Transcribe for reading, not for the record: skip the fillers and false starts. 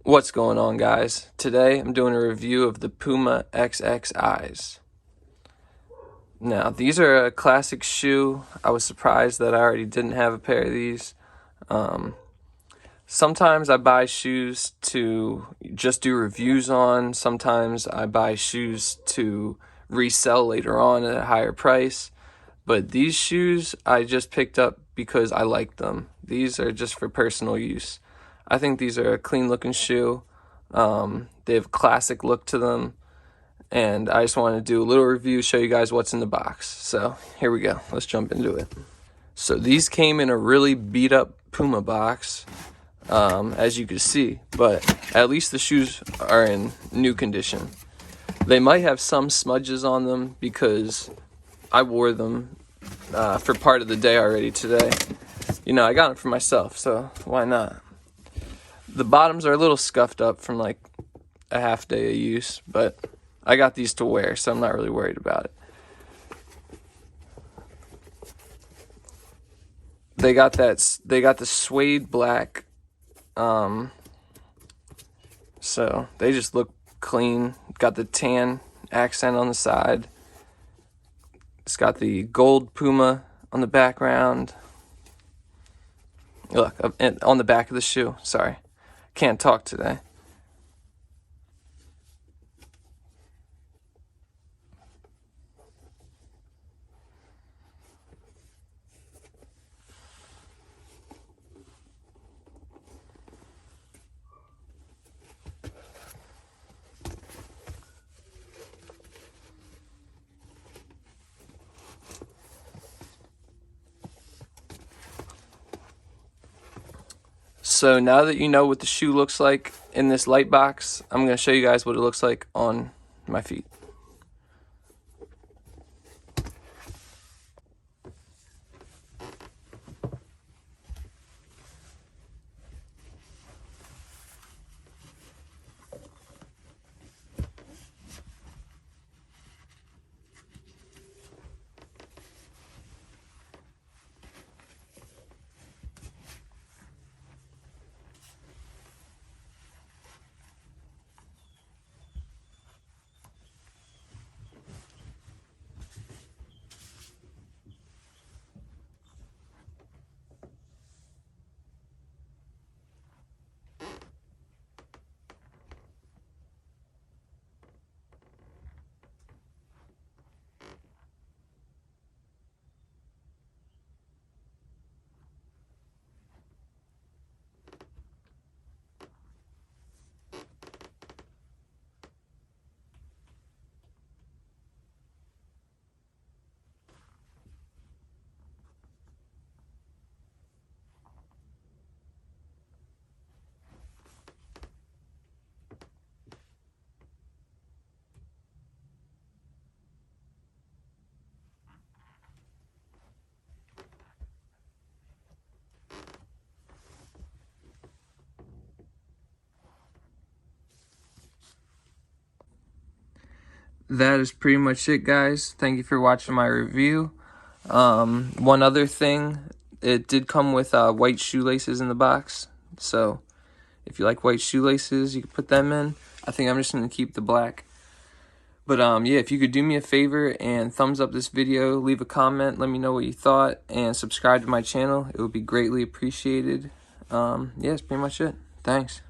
What's going on, guys? Today I'm doing a review of the Puma XXIs. Now, these are a classic shoe. I was surprised that I already didn't have a pair of these. Sometimes I buy shoes to just do reviews on. Sometimes I buy shoes to resell later on at a higher price. But these shoes I just picked up because I like them. These are just for personal use. I think these are a clean looking shoe. They have a classic look to them, and I just wanted to do a little review, show you guys what's in the box. So here we go, let's jump into it. So these came in a really beat up Puma box, as you can see, but at least the shoes are in new condition. They might have some smudges on them because I wore them for part of the day already today. You know, I got them for myself, so why not? The bottoms are a little scuffed up from like a half day of use, but I got these to wear, so I'm not really worried about it. They got the suede black, so they just look clean. Got the tan accent on the side. It's got the gold Puma on the background. Look, on the back of the shoe, sorry. Can't talk today. So now that you know what the shoe looks like in this light box, I'm going to show you guys what it looks like on my feet. That is pretty much it, guys. Thank you for watching my review. One other thing, it did come with white shoelaces in the box, so if you like white shoelaces, you can put them in. I think I'm just going to keep the black. But yeah, if you could do me a favor and thumbs up this video, leave a comment, let me know what you thought, and subscribe to my channel, it would be greatly appreciated. Yeah, that's pretty much it. Thanks.